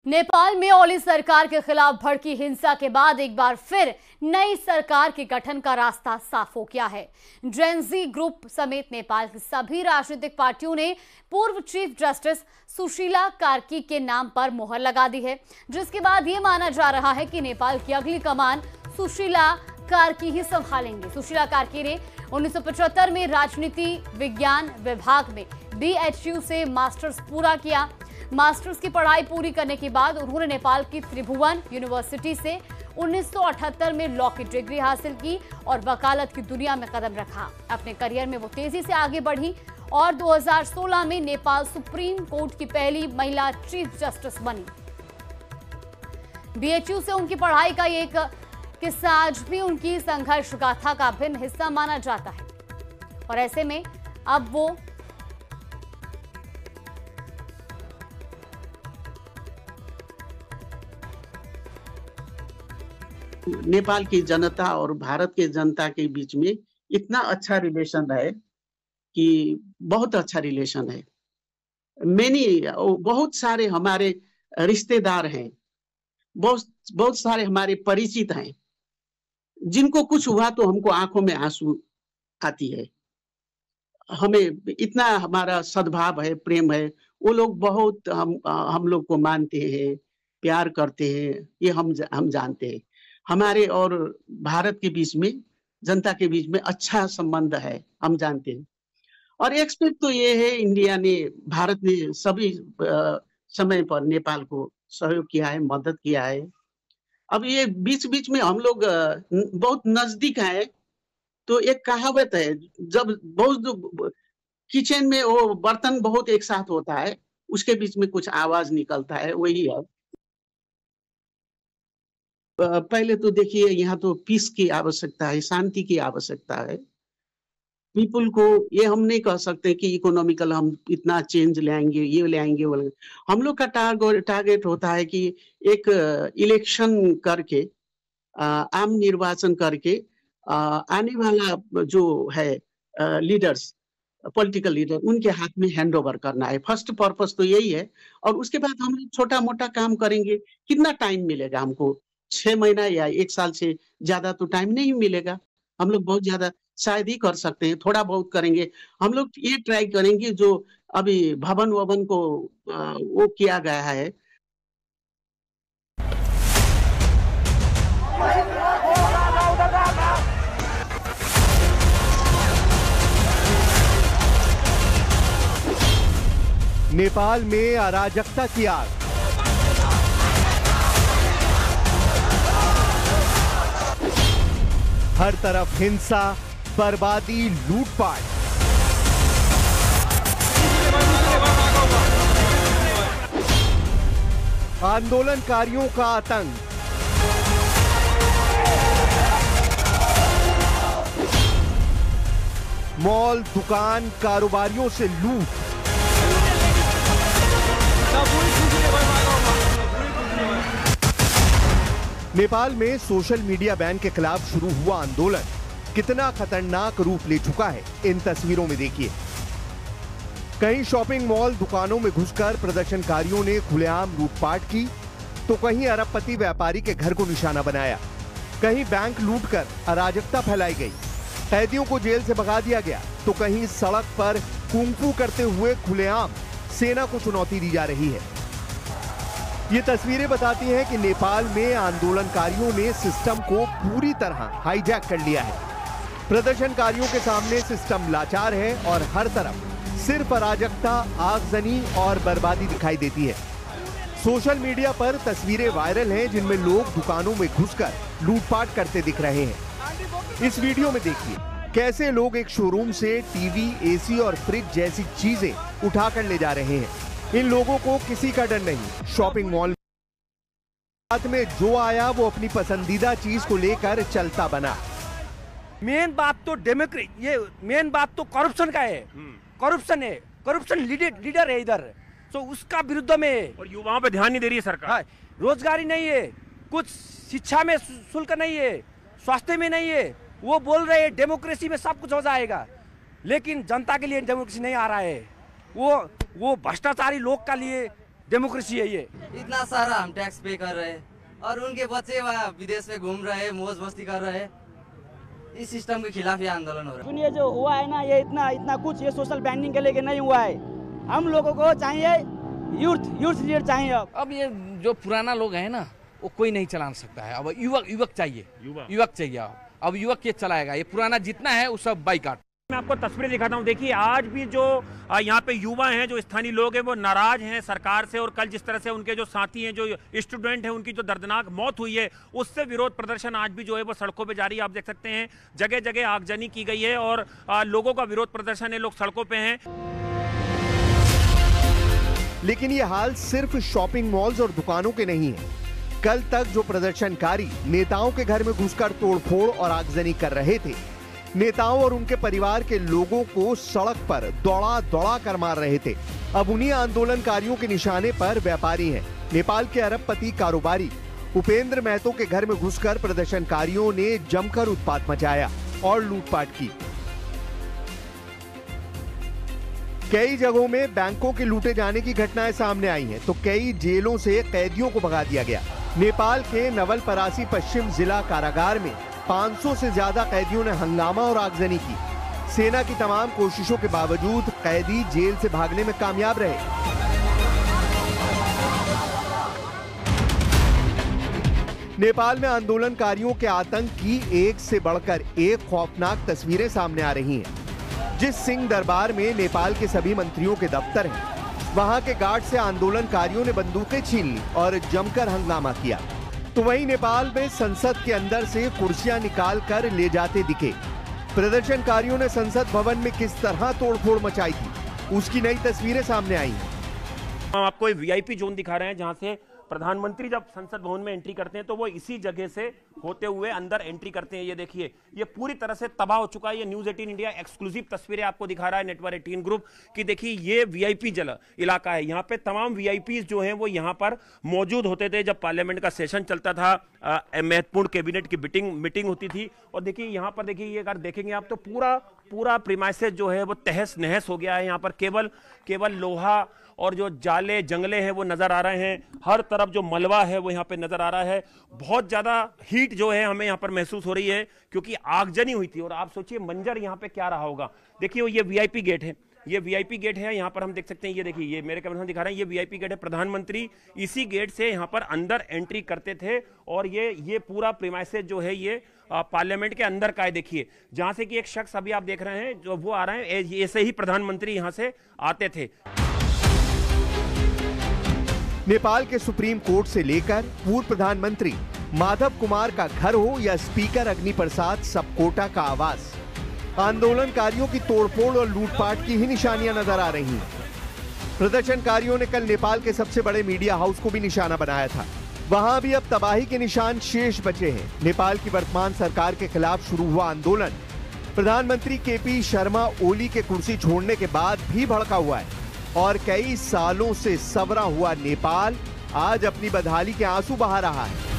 नेपाल में ओली सरकार के खिलाफ भड़की हिंसा के बाद एक बार फिर नई सरकार के गठन का रास्ता साफ हो गया है। जेनजी ग्रुप समेत नेपाल की सभी राजनीतिक पार्टियों ने पूर्व चीफ जस्टिस सुशीला कार्की के नाम पर मोहर लगा दी है, जिसके बाद ये माना जा रहा है कि नेपाल की अगली कमान सुशीला कार्की ही संभालेंगे। सुशीला कार्की ने 1975 में राजनीति विज्ञान विभाग में BHU से मास्टर्स पूरा किया। मास्टर्स की पढ़ाई पूरी करने के बाद उन्होंने नेपाल की त्रिभुवन यूनिवर्सिटी से 1978 में लॉ की डिग्री हासिल की और वकालत की दुनिया में कदम रखा। अपने करियर में वो तेजी से आगे बढ़ी और 2016 में नेपाल सुप्रीम कोर्ट की पहली महिला चीफ जस्टिस बनी। BHU से उनकी पढ़ाई का एक किस्सा आज भी उनकी संघर्ष गाथा का भिन्न हिस्सा माना जाता है और ऐसे में अब वो नेपाल की जनता और भारत के जनता के बीच में इतना अच्छा रिलेशन है कि बहुत अच्छा रिलेशन है। बहुत सारे हमारे रिश्तेदार हैं, बहुत सारे हमारे परिचित हैं, जिनको कुछ हुआ तो हमको आंखों में आंसू आती है। हमें इतना हमारा सद्भाव है, प्रेम है। वो लोग बहुत हम लोग को मानते हैं, प्यार करते हैं, ये हम जानते हैं। हमारे और भारत के बीच में, जनता के बीच में अच्छा संबंध है, हम जानते हैं। और एक्सपेक्ट तो ये है, इंडिया ने, भारत ने सभी समय पर नेपाल को सहयोग किया है, मदद किया है। अब ये बीच बीच में हम लोग बहुत नजदीक हैं, तो एक कहावत है, जब बहुत किचन में वो बर्तन बहुत एक साथ होता है, उसके बीच में कुछ आवाज निकलता है, वही है। पहले तो देखिए, यहाँ तो पीस की आवश्यकता है, शांति की आवश्यकता है। पीपल को ये हम नहीं कह सकते कि इकोनॉमिकल हम इतना चेंज लाएंगे, ये लाएंगे, वो लाएंगे। हम लोग का टारगेट होता है कि एक इलेक्शन करके, आम निर्वाचन करके, आने वाला जो है लीडर्स, पॉलिटिकल लीडर, उनके हाथ में हैंड ओवर करना है। फर्स्ट पर्पस तो यही है। और उसके बाद हम छोटा मोटा काम करेंगे। कितना टाइम मिलेगा हमको? 6 महीना या 1 साल से ज्यादा तो टाइम नहीं मिलेगा। हम लोग बहुत ज्यादा शायद ही कर सकते हैं, थोड़ा बहुत करेंगे। हम लोग ये ट्राई करेंगे जो अभी भवन ववन को वो किया गया है। नेपाल में अराजकता की आग। हर तरफ हिंसा, बर्बादी, लूटपाट। आंदोलनकारियों का आतंक। मॉल, दुकान, कारोबारियों से लूट। नेपाल में सोशल मीडिया बैन के खिलाफ शुरू हुआ आंदोलन कितना खतरनाक रूप ले चुका है, इन तस्वीरों में देखिए। कहीं शॉपिंग मॉल, दुकानों में घुसकर प्रदर्शनकारियों ने खुलेआम लूटपाट की, तो कहीं अरबपति व्यापारी के घर को निशाना बनाया। कहीं बैंक लूटकर अराजकता फैलाई गई, कैदियों को जेल से भगा दिया गया, तो कहीं सड़क पर कुंफू करते हुए खुलेआम सेना को चुनौती दी जा रही है। ये तस्वीरें बताती हैं कि नेपाल में आंदोलनकारियों ने सिस्टम को पूरी तरह हाईजैक कर लिया है। प्रदर्शनकारियों के सामने सिस्टम लाचार है और हर तरफ सिर्फ अराजकता, आगजनी और बर्बादी दिखाई देती है। सोशल मीडिया पर तस्वीरें वायरल हैं जिनमें लोग दुकानों में घुसकर लूटपाट करते दिख रहे हैं। इस वीडियो में देखिए कैसे लोग एक शोरूम से टीवी, AC और फ्रिज जैसी चीजें उठाकर ले जा रहे हैं। इन लोगों को किसी का डर नहीं। शॉपिंग मॉल साथ में जो आया वो अपनी पसंदीदा चीज को लेकर चलता बना। मेन बात तो डेमोक्रेसी, ये मेन बात तो करप्शन का है। करप्शन है, करप्शन लीडर है इधर, तो उसका विरुद्ध में। और युवाओं पे ध्यान नहीं दे रही है सरकार। हाँ, रोजगारी नहीं है, कुछ शिक्षा में शुल्क नहीं है, स्वास्थ्य में नहीं है। वो बोल रहे हैं डेमोक्रेसी में सब कुछ हो जाएगा, लेकिन जनता के लिए डेमोक्रेसी नहीं आ रहा है। वो भ्रष्टाचारी लोग का लिए डेमोक्रेसी है ये। इतना सारा हम टैक्स पे कर रहे हैं और उनके बच्चे वहाँ विदेश में घूम रहे हैं, मौज मस्ती कर रहे हैं। इस सिस्टम के खिलाफ ये आंदोलन हो रहा है। ये जो हुआ है ना, ये इतना कुछ ये सोशल बैंडिंग के लेके नहीं हुआ है। हम लोगों को चाहिए यूथ लीडर चाहिए। अब ये जो पुराना लोग है ना, वो कोई नहीं चला सकता है। अब युवक चाहिए, युवक चाहिए। अब युवक ये चलाएगा, ये पुराना जितना है वो सब बाइकाट। मैं आपको तस्वीरें दिखाता हूँ। देखिए आज भी जो यहाँ पे युवा हैं, जो स्थानीय लोग हैं, वो नाराज हैं सरकार से। और कल जिस तरह से उनके जो साथी हैं, जो स्टूडेंट हैं, उनकी जो दर्दनाक मौत हुई है, उससे विरोध प्रदर्शन आज भी जो है वो सड़कों पे जारी है। आप देख सकते हैं जगह जगह आगजनी की गई है और लोगों का विरोध प्रदर्शन है, लोग सड़कों पे हैं। लेकिन ये हाल सिर्फ शॉपिंग मॉल्स और दुकानों के नहीं है। कल तक जो प्रदर्शनकारी नेताओं के घर में घुसकर तोड़फोड़ और आगजनी कर रहे थे, नेताओं और उनके परिवार के लोगों को सड़क पर दौड़ा कर मार रहे थे, अब उन्हीं आंदोलनकारियों के निशाने पर व्यापारी हैं। नेपाल के अरबपति कारोबारी उपेंद्र महतो के घर में घुसकर प्रदर्शनकारियों ने जमकर उत्पात मचाया और लूटपाट की। कई जगहों में बैंकों के लूटे जाने की घटनाएं सामने आई हैं, तो कई जेलों से कैदियों को भगा दिया गया। नेपाल के नवलपरासी पश्चिम जिला कारागार में 500 से ज्यादा कैदियों ने हंगामा और आगजनी की। सेना की तमाम कोशिशों के बावजूद कैदी जेल से भागने में कामयाब रहे। नेपाल में आंदोलनकारियों के आतंक की एक से बढ़कर एक खौफनाक तस्वीरें सामने आ रही हैं। जिस सिंह दरबार में नेपाल के सभी मंत्रियों के दफ्तर हैं, वहां के गार्ड से आंदोलनकारियों ने बंदूकें छीन ली और जमकर हंगामा किया। तो वहीं नेपाल में संसद के अंदर से कुर्सियां निकाल कर ले जाते दिखे। प्रदर्शनकारियों ने संसद भवन में किस तरह तोड़फोड़ मचाई थी, उसकी नई तस्वीरें सामने आई हैं। हम आपको एक वीआईपी जोन दिखा रहे हैं, जहां से प्रधानमंत्री जब संसद भवन में एंट्री करते हैं तो वो इसी जगह से होते हुए अंदर एंट्री करते हैं। ये देखिए, ये पूरी तरह से तबाह हो चुका है। ये न्यूज़ 18 इंडिया एक्सक्लूसिव तस्वीरें आपको दिखा रहा है नेटवर्क 18 ग्रुप की। देखिए ये वीआईपी इलाका है। यहाँ पे तमाम वीआईपीज जो हैं वो यहाँ पर मौजूद होते थे जब पार्लियामेंट का सेशन चलता था, महत्वपूर्ण कैबिनेट की मीटिंग होती थी। और देखिए यहाँ पर देखिए, ये अगर देखेंगे आप तो पूरा प्रीमाइसेस जो है वो तहस नहस हो गया है। यहाँ पर केवल लोहा और जो जाले जंगले हैं वो नजर आ रहे हैं। हर तरफ जो मलबा है वो यहाँ पे नजर आ रहा है। बहुत ज्यादा हीट जो है हमें यहाँ पर महसूस हो रही है, क्योंकि आगजनी हुई थी। और आप सोचिए मंजर यहाँ पे क्या रहा होगा। देखिए ये वीआईपी गेट है, ये वीआईपी गेट है। यहाँ पर हम देख सकते हैं, ये देखिए, ये मेरे कैमरे में दिखा रहे हैं, ये वीआईपी गेट है। प्रधानमंत्री इसी गेट से यहाँ पर अंदर एंट्री करते थे। और ये पूरा प्रीमाइसेस जो है ये पार्लियामेंट के अंदर का है। देखिए जहां से कि एक शख्स अभी आप देख रहे हैं जो वो आ रहे हैं, ऐसे ही प्रधानमंत्री यहाँ से आते थे। नेपाल के सुप्रीम कोर्ट से लेकर पूर्व प्रधानमंत्री माधव कुमार का घर हो या स्पीकर अग्नि प्रसाद सबकोटा का आवास, आंदोलनकारियों की तोड़फोड़ और लूटपाट की ही निशानियां नजर आ रही हैं। प्रदर्शनकारियों ने कल नेपाल के सबसे बड़े मीडिया हाउस को भी निशाना बनाया था। वहां भी अब तबाही के निशान शेष बचे हैं। नेपाल की वर्तमान सरकार के खिलाफ शुरू हुआ आंदोलन प्रधानमंत्री केपी शर्मा ओली के कुर्सी छोड़ने के बाद भी भड़का हुआ है और कई सालों से सवरा हुआ नेपाल आज अपनी बदहाली के आंसू बहा रहा है।